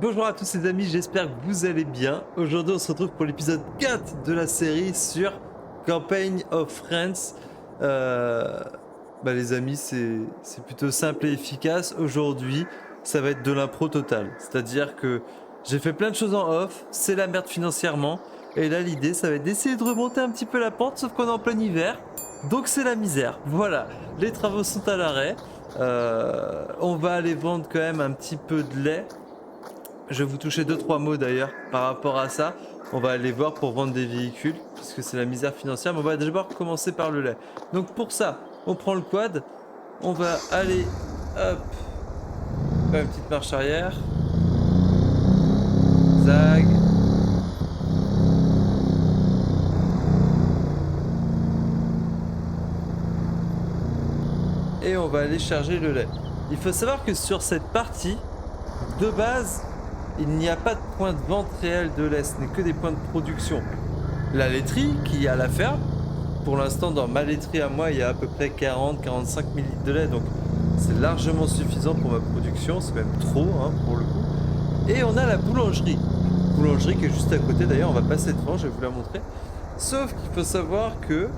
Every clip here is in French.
Bonjour à tous les amis, j'espère que vous allez bien. Aujourd'hui on se retrouve pour l'épisode 4 de la série sur Campaign of Friends. Euh, les amis, c'est plutôt simple et efficace. Aujourd'hui, ça va être de l'impro total. C'est-à-dire que j'ai fait plein de choses en off, c'est la merde financièrement. Et là l'idée ça va être d'essayer de remonter un petit peu la pente, sauf qu'on est en plein hiver. Donc c'est la misère. Voilà, les travaux sont à l'arrêt. On va aller vendre quand même un petit peu de lait. Je vais vous toucher deux trois mots d'ailleurs par rapport à ça. On va aller voir pour vendre des véhicules, puisque c'est la misère financière, mais on va d'abord commencer par le lait. Donc pour ça, on prend le quad, on va aller, hop, faire une petite marche arrière, zag, et on va aller charger le lait. Il faut savoir que sur cette partie, de base, il n'y a pas de point de vente réel de lait, ce n'est que des points de production. La laiterie qui est à la ferme, pour l'instant dans ma laiterie à moi il y a à peu près 40-45 millilitres de lait, donc c'est largement suffisant pour ma production, c'est même trop hein, pour le coup. Et on a la boulangerie. Boulangerie qui est juste à côté d'ailleurs, on va passer devant, je vais vous la montrer. Sauf qu'il faut savoir que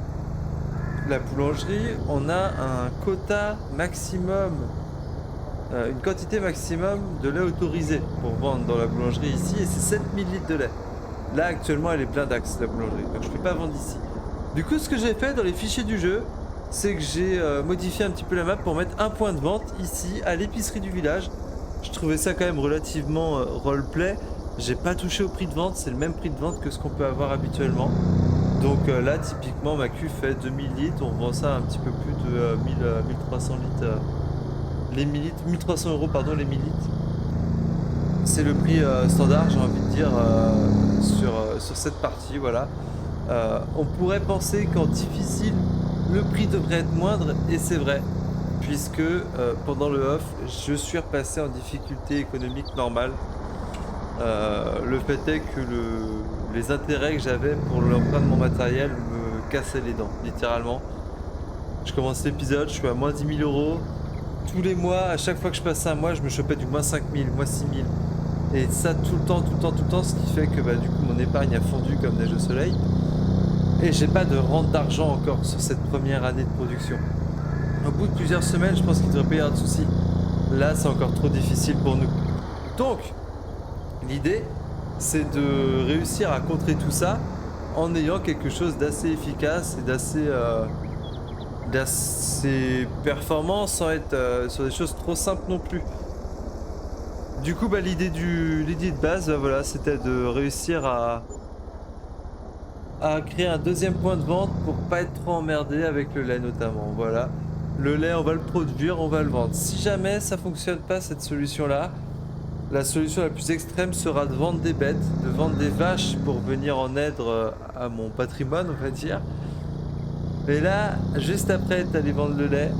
la boulangerie, on a un quota maximum, une quantité maximum de lait autorisé pour vendre dans la boulangerie ici, et c'est 7 millilitres de lait. Là actuellement elle est blindax la boulangerie, donc je ne peux pas vendre ici. Du coup ce que j'ai fait dans les fichiers du jeu, c'est que j'ai modifié un petit peu la map pour mettre un point de vente ici à l'épicerie du village. Je trouvais ça quand même relativement roleplay. J'ai pas touché au prix de vente, c'est le même prix de vente que ce qu'on peut avoir habituellement. Donc là typiquement ma cuve fait 2000 litres, on vend ça un petit peu plus de 1300 litres. Les 1000 litres, 1300 euros pardon les 1000 litres. C'est le prix standard j'ai envie de dire sur cette partie, voilà. On pourrait penser qu'en difficile, le prix devrait être moindre, et c'est vrai, puisque pendant le off, je suis repassé en difficulté économique normale. Le fait est que les intérêts que j'avais pour l'emprunt de mon matériel me cassaient les dents, littéralement. Je commence l'épisode, je suis à moins 10 000 euros. Tous les mois, à chaque fois que je passais un mois, je me chopais du moins 5 000, moins 6 000. Et ça tout le temps, tout le temps, tout le temps, ce qui fait que du coup mon épargne a fondu comme neige au soleil. Et j'ai pas de rente d'argent encore sur cette première année de production. Au bout de plusieurs semaines, je pense qu'il devrait pas y avoir de soucis. Là, c'est encore trop difficile pour nous. Donc, l'idée, c'est de réussir à contrer tout ça en ayant quelque chose d'assez efficace et d'assez performant sans être sur des choses trop simples non plus. Du coup, l'idée de base, voilà, c'était de réussir à créer un deuxième point de vente pour pas être trop emmerdé avec le lait notamment. Voilà. Le lait, on va le produire, on va le vendre. Si jamais ça fonctionne pas cette solution-là, la solution la plus extrême sera de vendre des bêtes, de vendre des vaches pour venir en aide à mon patrimoine, on va dire. Et là, juste après être allé vendre le lait,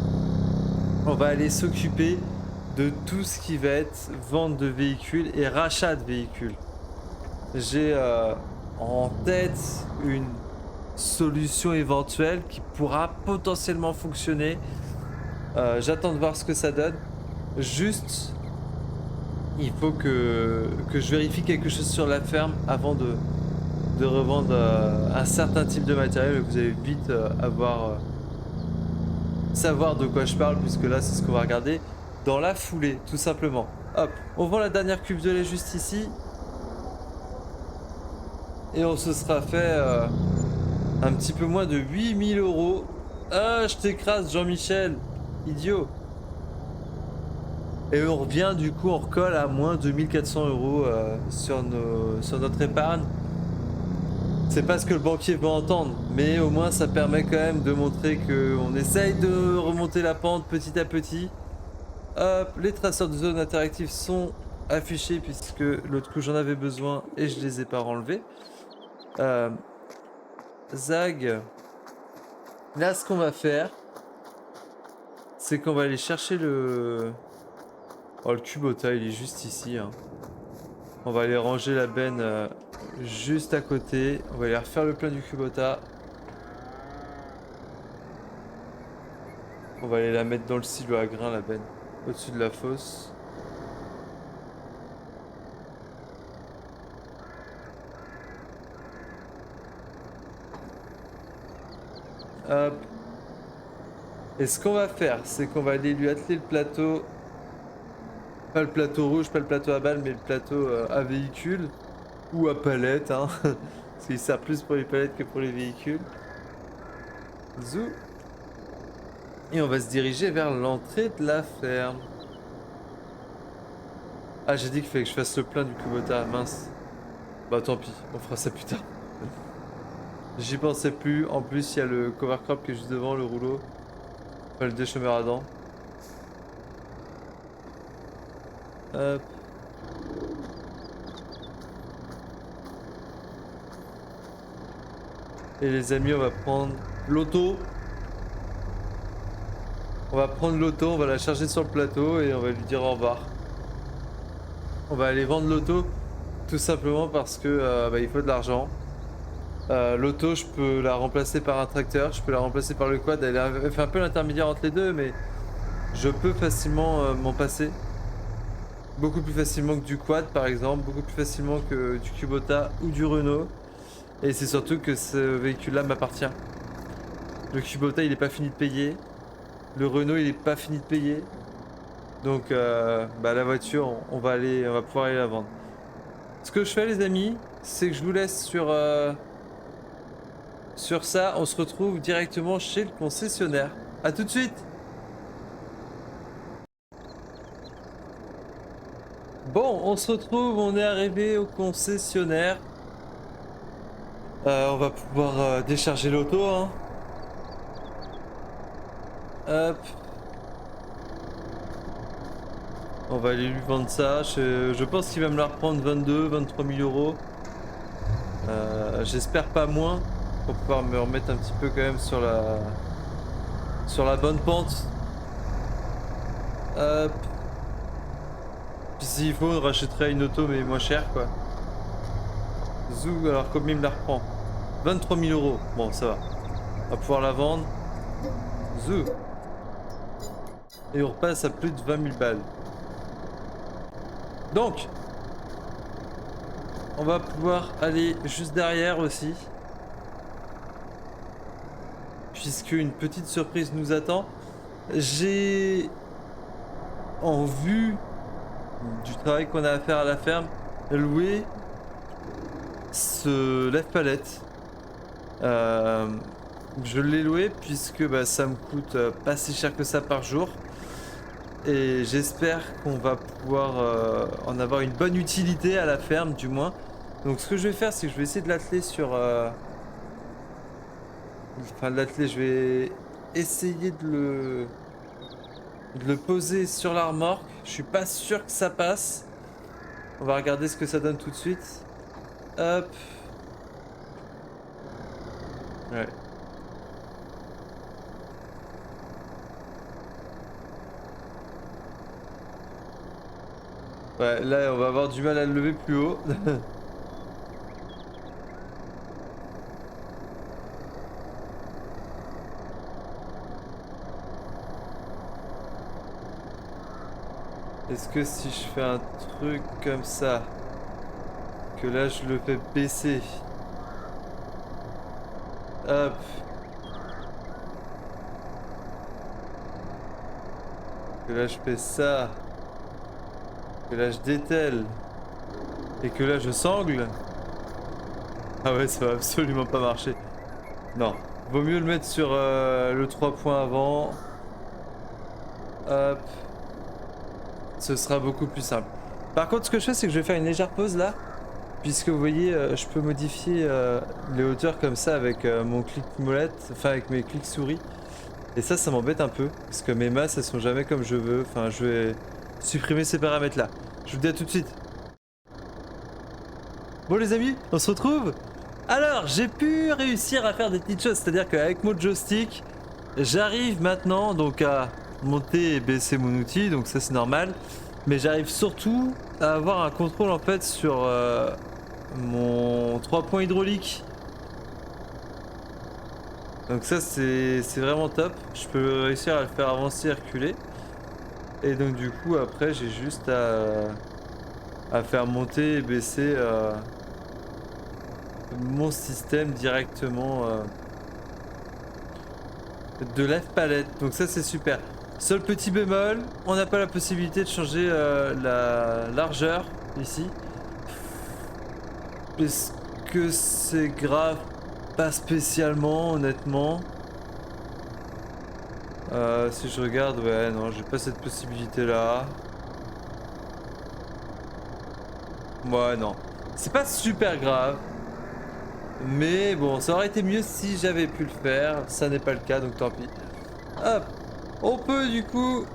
on va aller s'occuper de tout ce qui va être vente de véhicules et rachat de véhicules. J'ai en tête une solution éventuelle qui pourra potentiellement fonctionner. J'attends de voir ce que ça donne. Juste, il faut que je vérifie quelque chose sur la ferme avant de revendre un certain type de matériel. Vous allez vite savoir de quoi je parle, puisque là c'est ce qu'on va regarder dans la foulée, tout simplement. Hop, on vend la dernière cuve de lait juste ici. Et on se sera fait un petit peu moins de 8000 euros. Ah, je t'écrase, Jean-Michel, idiot. Et on revient, du coup, on recolle à moins 2400 euros sur notre épargne. C'est pas ce que le banquier veut entendre, mais au moins ça permet quand même de montrer qu'on essaye de remonter la pente petit à petit. Hop, les traceurs de zone interactive sont affichés puisque l'autre coup j'en avais besoin et je les ai pas enlevés. Zag. Là, ce qu'on va faire, c'est qu'on va aller chercher le... Oh, le Kubota, il est juste ici. Hein. On va aller ranger la benne juste à côté. On va aller refaire le plein du Kubota. On va aller la mettre dans le silo à grains, la benne, au-dessus de la fosse. Hop. Et ce qu'on va faire, c'est qu'on va aller lui atteler le plateau. Pas le plateau rouge, pas le plateau à balles, mais le plateau à véhicule. Ou à palette, hein. Parce qu'il sert plus pour les palettes que pour les véhicules. Zou. Et on va se diriger vers l'entrée de la ferme. Ah, j'ai dit qu'il fallait que je fasse le plein du Kubota, mince. Bah tant pis, on fera ça plus tard. J'y pensais plus, en plus il y a le cover crop qui est juste devant, le rouleau. Enfin le déchômeur à dents. Hop. Et les amis, on va prendre l'auto. On va prendre l'auto, on va la charger sur le plateau et on va lui dire au revoir. On va aller vendre l'auto tout simplement parce que bah, il faut de l'argent. L'auto, je peux la remplacer par un tracteur, je peux la remplacer par le quad. Elle fait un peu l'intermédiaire entre les deux, mais je peux facilement m'en passer. Beaucoup plus facilement que du quad par exemple, beaucoup plus facilement que du Kubota ou du Renault. Et c'est surtout que ce véhicule-là m'appartient. Le Kubota, il est pas fini de payer. Le Renault, il est pas fini de payer. Donc bah, la voiture, on va pouvoir aller la vendre. Ce que je fais les amis, c'est que je vous laisse sur ça. On se retrouve directement chez le concessionnaire. A tout de suite. Bon, on se retrouve, on est arrivé au concessionnaire. On va pouvoir décharger l'auto, hein. Hop. On va aller lui vendre ça. Je pense qu'il va me la reprendre 22, 23 000 euros. J'espère pas moins. Pour pouvoir me remettre un petit peu quand même sur la bonne pente. Hop. Puis s'il faut, on rachèterait une auto mais moins cher quoi. Zou, alors combien il me la reprend? 23 000 euros. Bon, ça va. On va pouvoir la vendre. Zou. Et on repasse à plus de 20 000 balles. Donc, on va pouvoir aller juste derrière aussi. Puisque une petite surprise nous attend. J'ai, en vue du travail qu'on a à faire à la ferme, loué ce lève-palette. Je l'ai loué puisque bah, ça me coûte pas si cher que ça par jour. Et j'espère qu'on va pouvoir en avoir une bonne utilité à la ferme du moins. Donc ce que je vais faire, c'est que je vais essayer de l'atteler sur... Enfin de l'atteler, je vais essayer de le poser sur la remorque. Je suis pas sûr que ça passe. On va regarder ce que ça donne tout de suite. Hop. Ouais. Ouais, là on va avoir du mal à le lever plus haut. Est-ce que si je fais un truc comme ça, que là je le fais baisser, hop, que là je fais ça, que là je dételle, et que là je sangle, ah ouais ça va absolument pas marcher. Non, vaut mieux le mettre sur le 3 points avant, hop, ce sera beaucoup plus simple. Par contre ce que je fais c'est que je vais faire une légère pause là. Puisque vous voyez, je peux modifier les hauteurs comme ça avec mon clic molette, enfin avec mes clics souris. Et ça m'embête un peu, parce que mes masses elles sont jamais comme je veux. Enfin, je vais supprimer ces paramètres là. Je vous dis à tout de suite. Bon les amis, on se retrouve. Alors, j'ai pu réussir à faire des petites choses, c'est-à-dire qu'avec mon joystick, j'arrive maintenant donc à monter et baisser mon outil, donc ça c'est normal. Mais j'arrive surtout à avoir un contrôle en fait sur mon 3 points hydraulique. Donc ça c'est vraiment top. Je peux réussir à le faire avancer et reculer. Et donc du coup après j'ai juste à faire monter et baisser mon système directement de lève palette. Donc ça c'est super. Seul petit bémol, on n'a pas la possibilité de changer la largeur ici. Est-ce que c'est grave? Pas spécialement, honnêtement. Si je regarde, ouais, non, j'ai pas cette possibilité là. Ouais, non. C'est pas super grave. Mais bon, ça aurait été mieux si j'avais pu le faire. Ça n'est pas le cas, donc tant pis. Hop. On peut du coup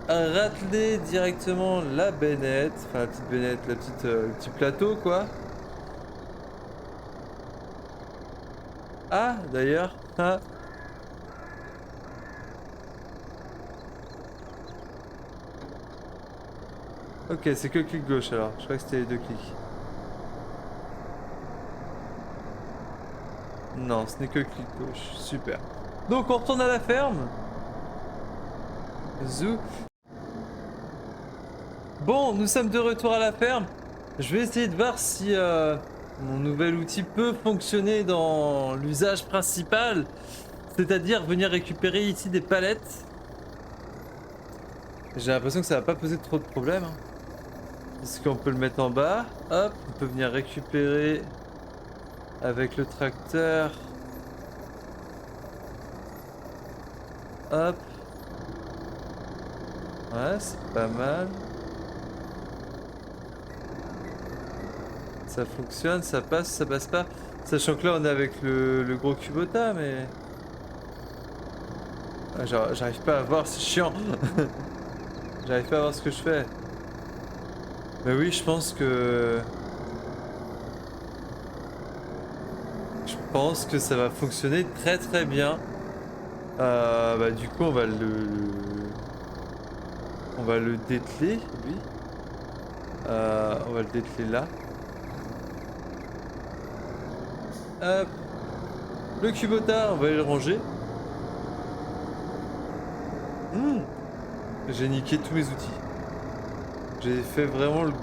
rateler directement la bennette. Enfin, la petite bennette, le petit plateau, quoi. Ah, d'ailleurs. Ah. Ok, c'est que le clic gauche alors. Je crois que c'était les deux clics. Non, ce n'est que le clic gauche. Super. Donc on retourne à la ferme. Zou. Bon, nous sommes de retour à la ferme. Je vais essayer de voir si mon nouvel outil peut fonctionner dans l'usage principal. C'est-à-dire venir récupérer ici des palettes. J'ai l'impression que ça va pas poser trop de problèmes. Hein. Est-ce qu'on peut le mettre en bas? Hop, on peut venir récupérer avec le tracteur. Hop. Ouais, c'est pas mal. Ça fonctionne, ça passe pas. Sachant que là on est avec le gros Kubota, mais... Ah, j'arrive pas à voir, c'est chiant. J'arrive pas à voir ce que je fais. Mais oui, je pense que... Je pense que ça va fonctionner très très bien. Bah du coup on va le dételer, lui. On va le dételer là. Hop. Le Kubota, on va aller le ranger. J'ai niqué tous mes outils. J'ai fait vraiment le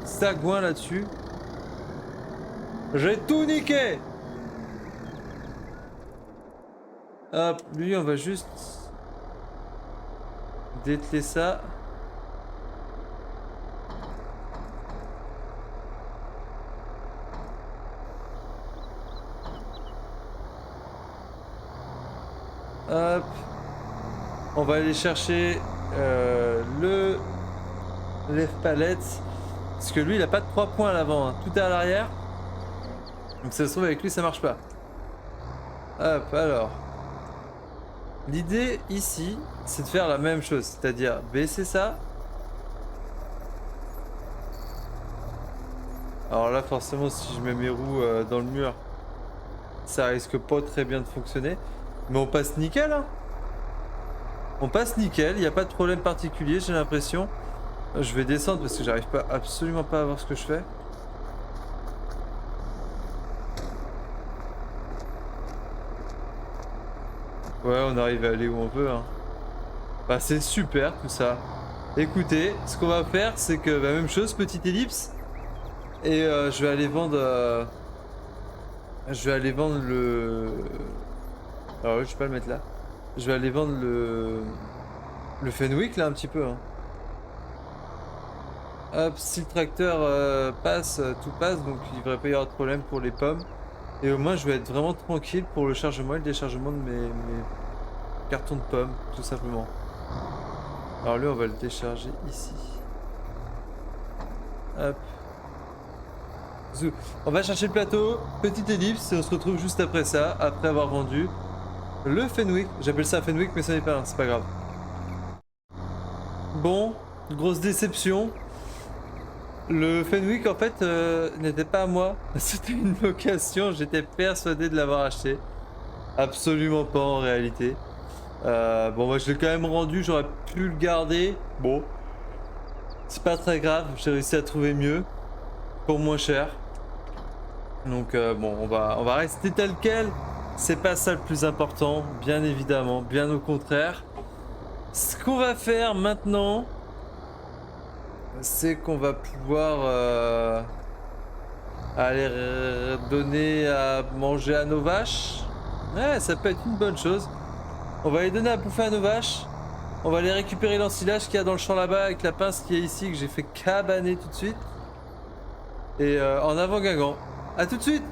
sagouin là-dessus. J'ai tout niqué. Hop, lui on va juste dételer ça. Hop. On va aller chercher le lève-palette. Parce que lui il a pas de 3 points à l'avant, hein. Tout est à l'arrière. Donc ça se trouve avec lui ça marche pas. Hop, alors. L'idée ici, c'est de faire la même chose, c'est-à-dire baisser ça. Alors là forcément si je mets mes roues dans le mur, ça risque pas très bien de fonctionner. Mais on passe nickel, hein. On passe nickel, il n'y a pas de problème particulier, j'ai l'impression. Je vais descendre parce que j'arrive pas absolument pas à voir ce que je fais. Ouais, on arrive à aller où on veut, hein. Bah c'est super tout ça. Écoutez, ce qu'on va faire, c'est que bah, même chose, petite ellipse. Et je vais aller vendre. Je vais aller vendre le. Alors là, je vais pas le mettre là. Je vais aller vendre le Fenwick là un petit peu. Hein. Hop, si le tracteur passe, tout passe, donc il devrait pas y avoir de problème pour les pommes. Et au moins, je vais être vraiment tranquille pour le chargement et le déchargement de mes cartons de pommes, tout simplement. Alors lui, on va le décharger ici. Hop. Zou. On va chercher le plateau, petite ellipse, et on se retrouve juste après ça, après avoir vendu le Fenwick. J'appelle ça un Fenwick, mais ça n'est pas un, c'est pas grave. Bon, grosse déception. Le Fenwick, en fait, n'était pas à moi. C'était une location, j'étais persuadé de l'avoir acheté. Absolument pas en réalité. Bon, moi je l'ai quand même rendu, j'aurais pu le garder. Bon, c'est pas très grave, j'ai réussi à trouver mieux. Pour moins cher. Donc bon, on va rester tel quel. C'est pas ça le plus important, bien évidemment, bien au contraire. Ce qu'on va faire maintenant, c'est qu'on va pouvoir aller donner à manger à nos vaches. Ouais, ça peut être une bonne chose. On va aller donner à bouffer à nos vaches. On va aller récupérer l'ensilage qu'il y a dans le champ là-bas avec la pince qui est ici que j'ai fait cabaner tout de suite. Et en avant Guingamp. A tout de suite.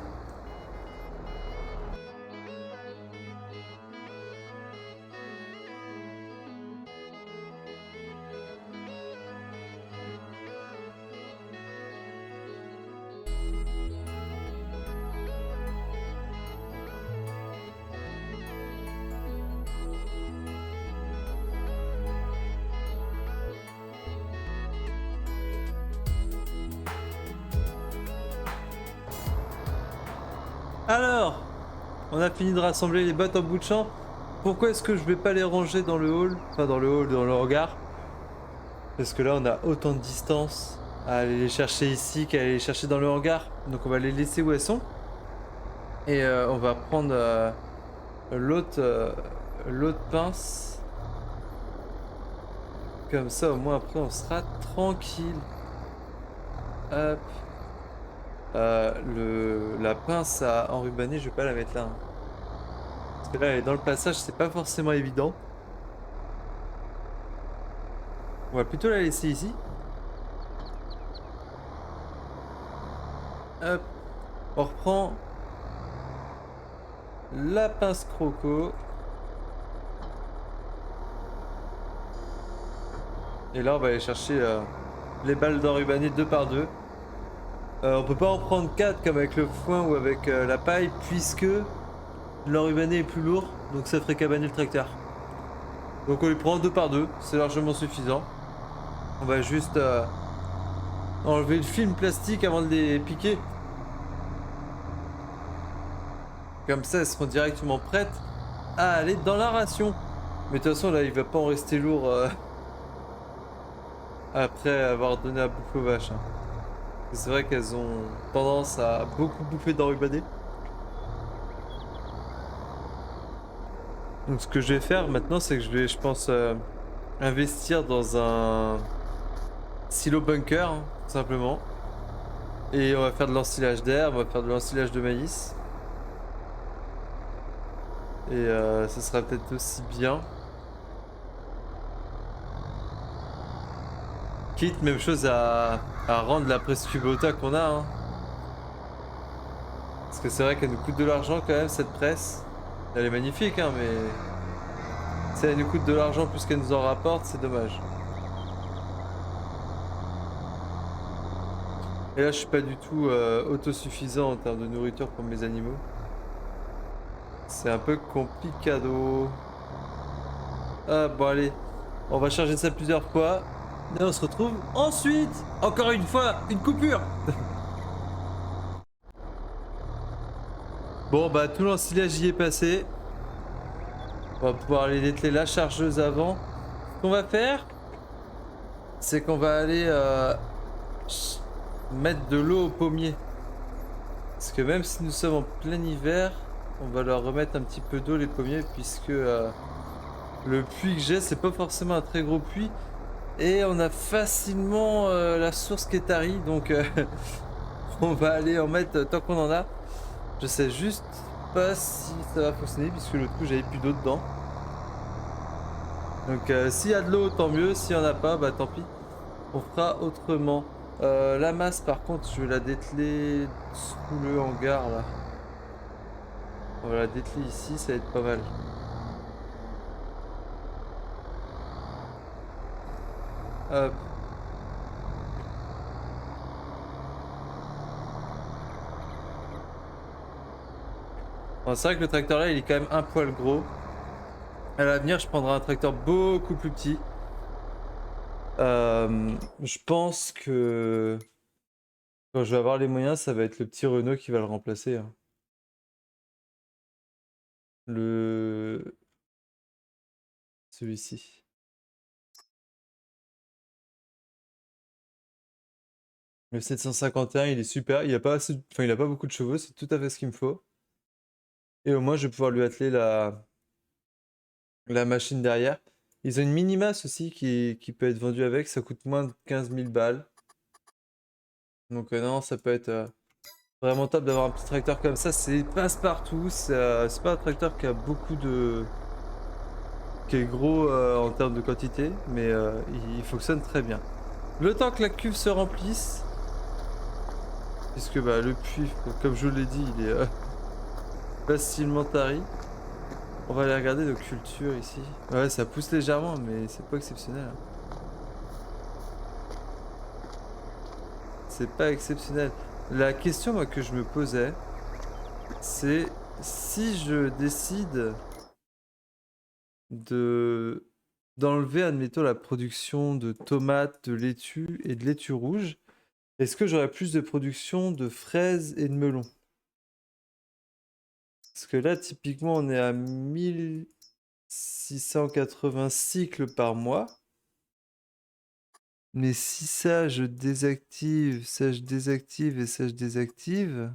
Alors, on a fini de rassembler les bottes en bout de champ. Pourquoi est-ce que je vais pas les ranger dans le hall? Enfin dans le hall, dans le hangar. Parce que là on a autant de distance à aller les chercher ici qu'à aller les chercher dans le hangar. Donc on va les laisser où elles sont. Et on va prendre l'autre pince. Comme ça au moins après on sera tranquille. Hop. La pince à enrubanner, je vais pas la mettre là. Hein. Parce que là, elle est dans le passage, c'est pas forcément évident. On va plutôt la laisser ici. Hop. On reprend la pince croco. Et là, on va aller chercher les balles d'enrubanner 2 par 2. On peut pas en prendre 4 comme avec le foin ou avec la paille puisque l'enrubanné est plus lourd, donc ça ferait cabaner le tracteur. Donc on les prend 2 par 2, c'est largement suffisant. On va juste enlever le film plastique avant de les piquer. Comme ça elles seront directement prêtes à aller dans la ration. Mais de toute façon là il va pas en rester lourd après avoir donné à bouffer aux vaches. Hein. C'est vrai qu'elles ont tendance à beaucoup bouffer d'enrubanné. Donc ce que je vais faire maintenant, c'est que je pense, investir dans un silo bunker, hein, tout simplement. Et on va faire de l'ensilage d'air, on va faire de l'ensilage de maïs. Et ce sera peut-être aussi bien. Quitte, même chose à rendre la presse Kubota qu'on a. Hein. Parce que c'est vrai qu'elle nous coûte de l'argent quand même, cette presse. Elle est magnifique, hein, mais si elle nous coûte de l'argent plus qu'elle nous en rapporte, c'est dommage. Et là, je suis pas du tout autosuffisant en termes de nourriture pour mes animaux. C'est un peu complicado. Ah, bon, allez. On va charger ça plusieurs fois. Et on se retrouve ensuite. Encore une fois, une coupure. Bon, bah, tout l'ensilage y est passé. On va pouvoir aller dételer la chargeuse avant. Ce qu'on va faire, c'est qu'on va aller mettre de l'eau au pommier. Parce que même si nous sommes en plein hiver, on va leur remettre un petit peu d'eau les pommiers puisque le puits que j'ai, c'est pas forcément un très gros puits. Et on a facilement la source qui est tarie, donc on va aller en mettre tant qu'on en a. Je sais juste pas si ça va fonctionner puisque l'autre coup j'avais plus d'eau dedans. Donc s'il y a de l'eau tant mieux, s'il n'y en a pas, bah tant pis. On fera autrement. La masse par contre je vais la dételer sous le hangar là. On va la dételer ici, ça va être pas mal. Hop. Bon, c'est vrai que le tracteur là il est quand même un poil gros. À l'avenir je prendrai un tracteur beaucoup plus petit. Je pense que quand je vais avoir les moyens, ça va être le petit Renault qui va le remplacer. Hein. Celui-ci. Le 751, il est super. Il a pas enfin, il a pas beaucoup de chevaux, c'est tout à fait ce qu'il me faut. Et au moins, je vais pouvoir lui atteler la machine derrière. Ils ont une mini-masse aussi qui peut être vendue avec. Ça coûte moins de 15 000 balles. Donc non, ça peut être vraiment top d'avoir un petit tracteur comme ça. C'est passe-partout. C'est pas un tracteur qui a beaucoup de qui est gros en termes de quantité, mais il fonctionne très bien. Le temps que la cuve se remplisse, puisque bah, le puits, comme je l'ai dit, il est facilement tari. On va aller regarder nos cultures ici. Ouais, ça pousse légèrement, mais c'est pas exceptionnel, hein. C'est pas exceptionnel. La question moi, que je me posais, c'est si je décide de d'enlever, admettons, la production de tomates, de laitue et de laitue rouge, est-ce que j'aurais plus de production de fraises et de melons? Parce que là, typiquement, on est à 1680 cycles par mois. Mais si ça, je désactive, ça, je désactive et ça, je désactive.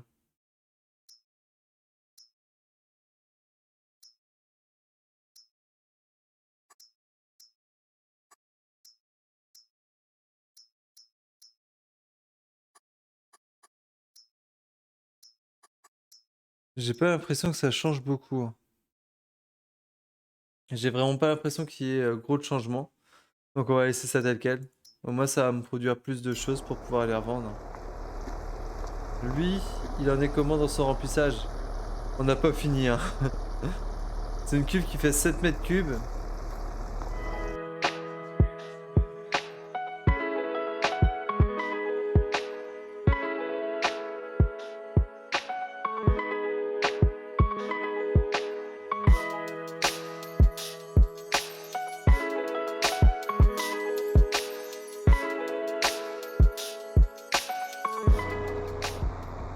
J'ai pas l'impression que ça change beaucoup, hein. J'ai vraiment pas l'impression qu'il y ait gros de changements. Donc on va laisser ça tel quel. Au moins ça va me produire plus de choses pour pouvoir les revendre. Lui, il en est comment dans son remplissage? On n'a pas fini, hein. C'est une cuve qui fait 7 mètres cubes.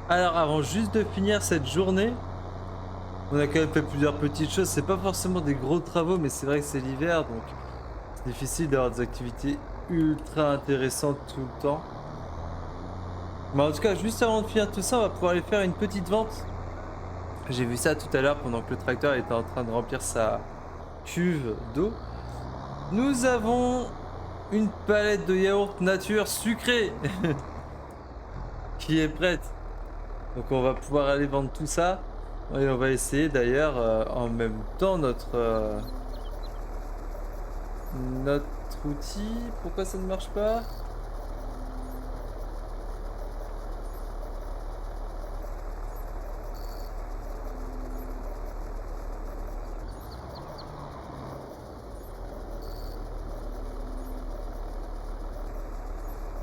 Alors avant juste de finir cette journée, on a quand même fait plusieurs petites choses. C'est pas forcément des gros travaux, mais c'est vrai que c'est l'hiver, donc c'est difficile d'avoir des activités ultra intéressantes tout le temps. Mais en tout cas, juste avant de finir tout ça, on va pouvoir aller faire une petite vente. J'ai vu ça tout à l'heure pendant que le tracteur était en train de remplir sa cuve d'eau. Nous avons une palette de yaourt nature sucré qui est prête. Donc on va pouvoir aller vendre tout ça. Et on va essayer d'ailleurs en même temps notre outil. Pourquoi ça ne marche pas?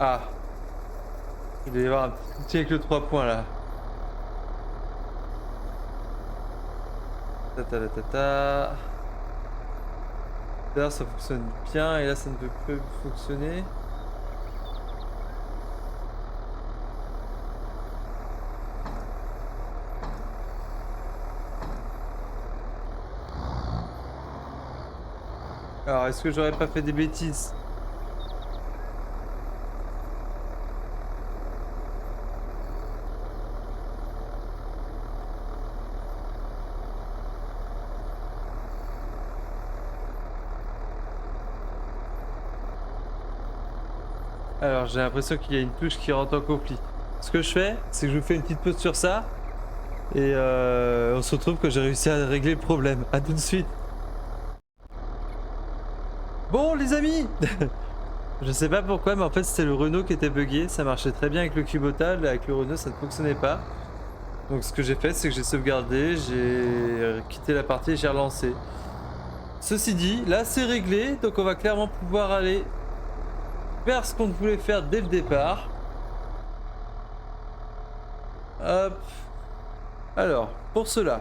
Ah, il doit y avoir un petit outil avec le 3 points là. Ta. D'ailleurs ça fonctionne bien et là ça ne peut plus fonctionner. Alors est-ce que j'aurais pas fait des bêtises? Alors j'ai l'impression qu'il y a une touche qui rentre en conflit. Ce que je fais, c'est que je vous fais une petite pause sur ça. Et on se retrouve que j'ai réussi à régler le problème. A tout de suite. Bon les amis je sais pas pourquoi, mais en fait c'était le Renault qui était buggé. Ça marchait très bien avec le Cubotal, avec le Renault ça ne fonctionnait pas. Donc ce que j'ai fait, c'est que j'ai sauvegardé, j'ai quitté la partie et j'ai relancé. Ceci dit, là c'est réglé, donc on va clairement pouvoir aller faire ce qu'on voulait faire dès le départ. Hop. Alors, pour cela,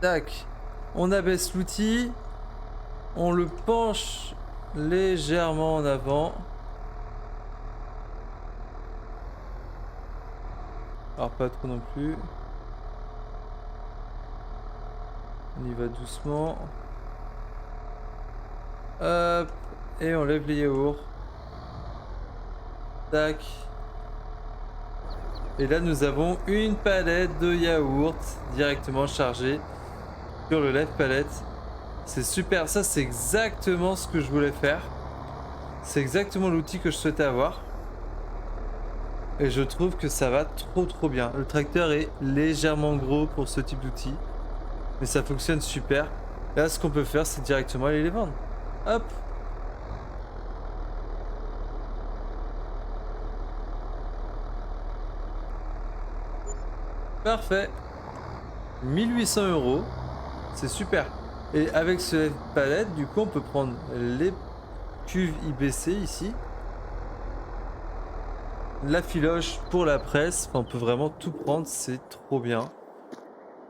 tac, on abaisse l'outil, on le penche légèrement en avant. Alors pas trop non plus. On y va doucement. Hop. Et on lève les yaourts. Tac. Et là nous avons une palette de yaourts directement chargée sur le lève-palette. C'est super, ça c'est exactement ce que je voulais faire. C'est exactement l'outil que je souhaitais avoir. Et je trouve que ça va trop bien. Le tracteur est légèrement gros pour ce type d'outil. Mais ça fonctionne super. Là, ce qu'on peut faire, c'est directement aller les vendre. Hop. Parfait. 1800 €. C'est super. Et avec ce palette, du coup, on peut prendre les cuves IBC ici. La filoche pour la presse. Enfin, on peut vraiment tout prendre. C'est trop bien.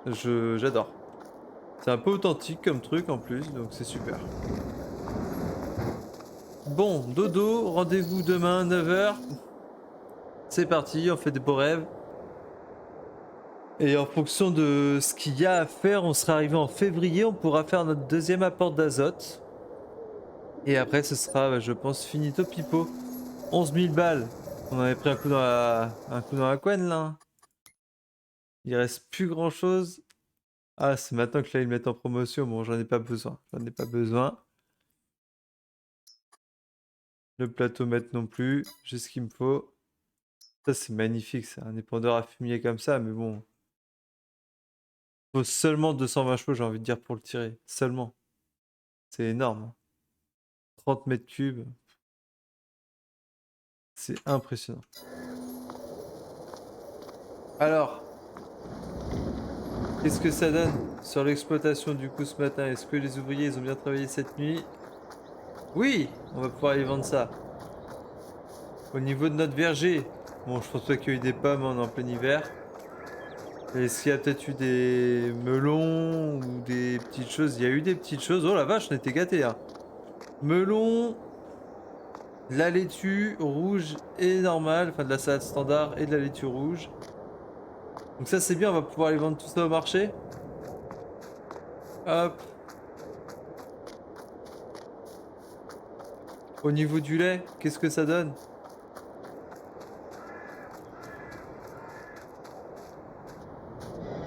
J'adore. C'est un peu authentique comme truc en plus, donc c'est super. Bon, dodo, rendez-vous demain 9 h. C'est parti, on fait des beaux rêves. Et en fonction de ce qu'il y a à faire, on sera arrivé en février, on pourra faire notre deuxième apport d'azote. Et après, ce sera, je pense, finito pipo. 11 000 balles. On avait pris un coup dans la couenne là. Il reste plus grand chose. Ah, c'est maintenant que là ils le mettent en promotion. Bon, j'en ai pas besoin. J'en ai pas besoin. Le plateau non plus. J'ai ce qu'il me faut. Ça, c'est magnifique, c'est un épandeur à fumier comme ça, mais bon. Faut seulement 220 chevaux, j'ai envie de dire, pour le tirer. Seulement. C'est énorme. 30 mètres cubes. C'est impressionnant. Alors, qu'est-ce que ça donne sur l'exploitation du coup ce matin? Est-ce que les ouvriers ils ont bien travaillé cette nuit? Oui, on va pouvoir aller vendre ça. Au niveau de notre verger, bon, je pense pas qu'il y a eu des pommes, on est en plein hiver. Est-ce qu'il y a peut-être eu des melons ou des petites choses? Il y a eu des petites choses. Oh la vache, on était gâtés, hein. Melon, de la laitue rouge et normale, enfin de la salade standard et de la laitue rouge. Donc ça c'est bien, on va pouvoir aller vendre tout ça au marché. Hop. Au niveau du lait, qu'est-ce que ça donne?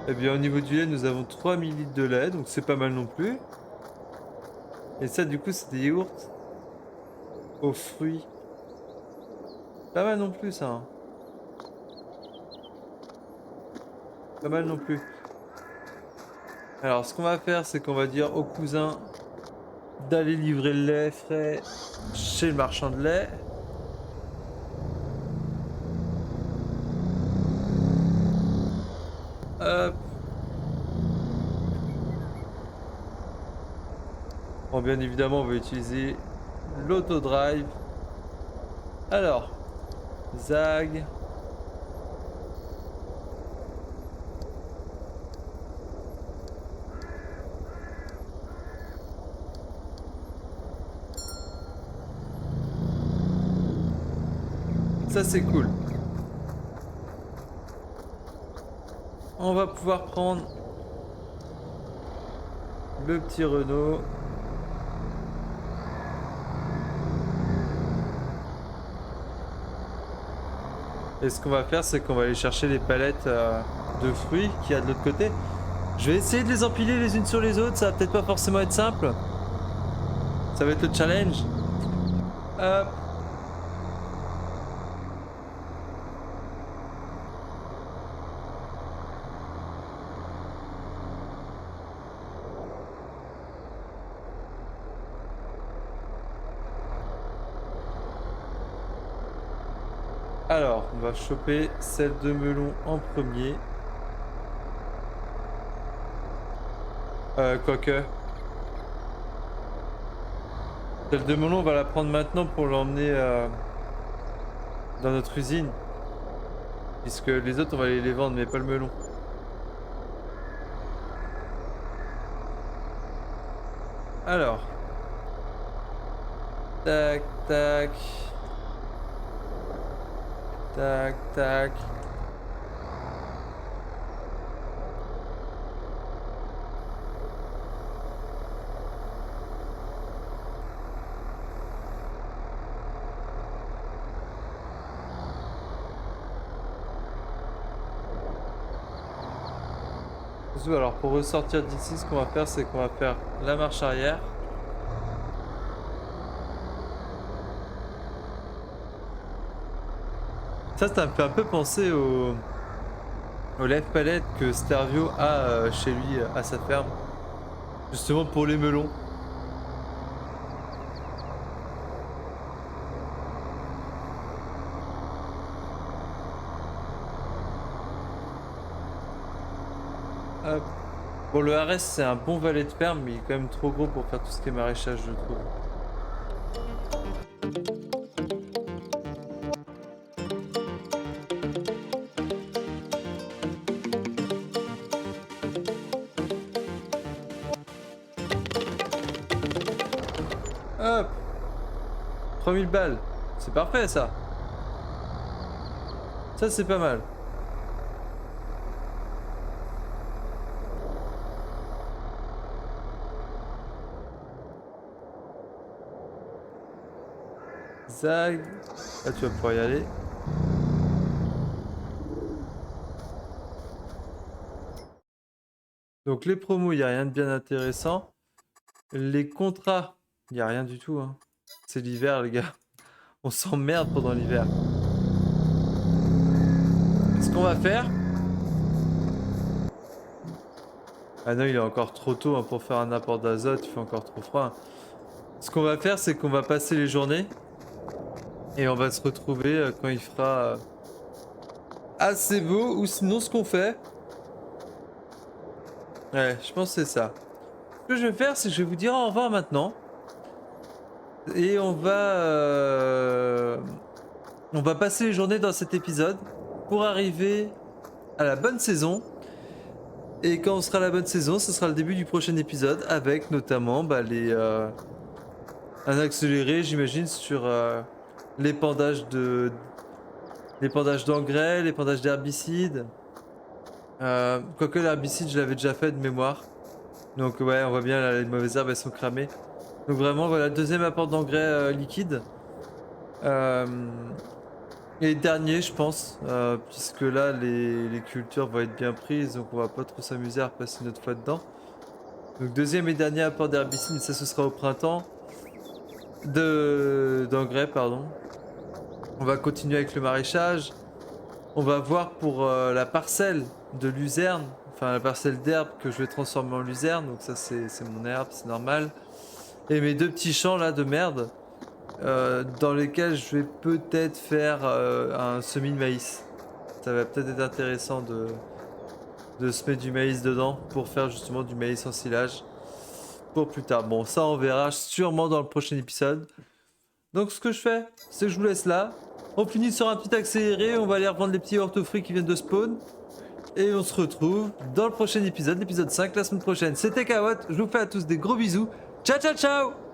Eh bien au niveau du lait, nous avons 3 ml de lait, donc c'est pas mal non plus. Et ça du coup c'est des yaourts aux fruits. Pas mal non plus ça, hein. Pas mal non plus. Alors ce qu'on va faire, c'est qu'on va dire au cousin d'aller livrer le lait frais chez le marchand de lait. Hop. Bon, bien évidemment, on va utiliser l'autodrive. Alors, Zag. Ça, c'est cool. On va pouvoir prendre le petit Renault. Et ce qu'on va faire, c'est qu'on va aller chercher les palettes de fruits qu'il y a de l'autre côté. Je vais essayer de les empiler les unes sur les autres, ça va peut-être pas forcément être simple. Ça va être le challenge. Hop. Alors, on va choper celle de melon en premier. Quoique. Celle de melon, on va la prendre maintenant pour l'emmener dans notre usine. Puisque les autres, on va aller les vendre, mais pas le melon. Alors. Tac, tac. Tac, tac. Alors pour ressortir d'ici, ce qu'on va faire, c'est qu'on va faire la marche arrière. Ça me fait un peu penser au lève palette que Stervio a chez lui, à sa ferme. Justement pour les melons. Hop. Bon, le Harès c'est un bon valet de ferme, mais il est quand même trop gros pour faire tout ce qui est maraîchage, je trouve. Hop, 3000 balles. C'est parfait ça. Ça c'est pas mal. Zag. Là tu vas pouvoir y aller. Donc les promos, il n'y a rien de bien intéressant. Les contrats, il n'y a rien du tout. Hein. C'est l'hiver les gars. On s'emmerde pendant l'hiver. Ce qu'on va faire... Ah non, il est encore trop tôt hein, pour faire un apport d'azote, il fait encore trop froid. Ce qu'on va faire, c'est qu'on va passer les journées. Et on va se retrouver quand il fera assez beau. Ou sinon, ce qu'on fait... Ouais, je pense que c'est ça. Ce que je vais faire, c'est que je vais vous dire au revoir maintenant. Et on va passer les journées dans cet épisode pour arriver à la bonne saison. Et quand on sera à la bonne saison, ce sera le début du prochain épisode avec notamment un accéléré, j'imagine, sur l'épandage d'engrais, l'épandage d'herbicides. Quoique l'herbicide, je l'avais déjà fait de mémoire. Donc ouais, on voit bien là, les mauvaises herbes, elles sont cramées. Donc vraiment, voilà, deuxième apport d'engrais liquide. Et dernier, je pense, puisque là, les cultures vont être bien prises, donc on va pas trop s'amuser à repasser notre fois dedans. Donc deuxième et dernier apport d'herbicide, mais ça ce sera au printemps. D'engrais, pardon. On va continuer avec le maraîchage. On va voir pour la parcelle de luzerne, enfin la parcelle d'herbe que je vais transformer en luzerne, donc ça c'est mon herbe, c'est normal. Et mes deux petits champs là de merde, dans lesquels je vais peut-être faire un semis de maïs. Ça va peut-être être intéressant de semer du maïs dedans pour faire justement du maïs en silage pour plus tard. Bon, ça on verra sûrement dans le prochain épisode. Donc ce que je fais, c'est que je vous laisse là. On finit sur un petit accéléré, on va aller revendre les petits hortofruits qui viennent de spawn. Et on se retrouve dans le prochain épisode, l'épisode 5 la semaine prochaine. C'était Kawot, je vous fais à tous des gros bisous. Ciao ciao ciao!